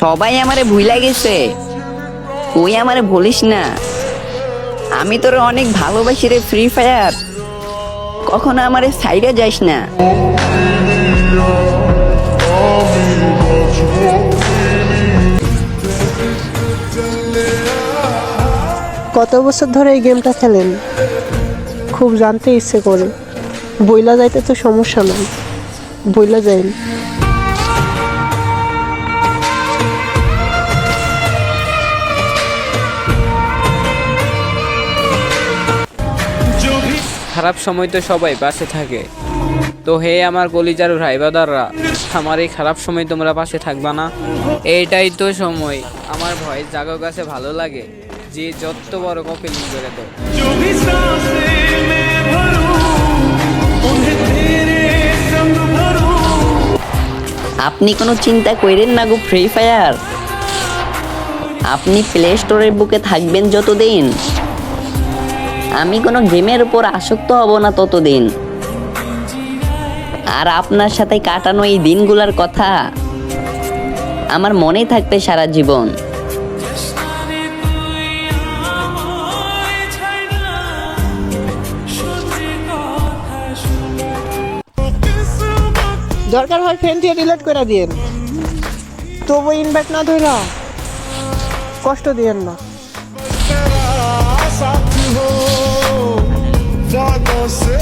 সবাই আমারে ভুইলা গেছে, তুই আমারে বলিস না। আমি তোর অনেক ভালোবাসি রে ফ্রি ফায়ার, কখনো আমারে সাইডে যাইস না। কত বছর ধরে এই গেমটা খেলেন? খুব জানতে ইচ্ছে করে। বইলা যাইতে তো সমস্যা নাই, বইলা যাইন। খারাপ সময় তো সবাই পাশে থাকে, তো হে আমার কলিজার ভাই বাদাররা, আমার এই খারাপ সময় তোমরা পাশে থাকবা না? এইটাই তো সময় আমার ভয়েস জাগো কাছে ভালো লাগে, যে যত বড় কপিলিং করে তো। আপনি কোনো চিন্তা করেন না গো ফ্রি ফায়ার, আপনি প্লে স্টোরের বুকে থাকবেন যতদিন, আমি কোনো গেমের উপর আসক্ত হব না ততদিন। আর আপনার সাথে কাটানো এই দিনগুলোর কথা আমার মনেই থাকবে সারা জীবন। দরকার হয় ফ্রেন্ড দিয়ে ডিলিট করে দিয়েন, তবু ইনভাইট না ধরা কষ্ট দিয়েন না। साथ हो, वादों से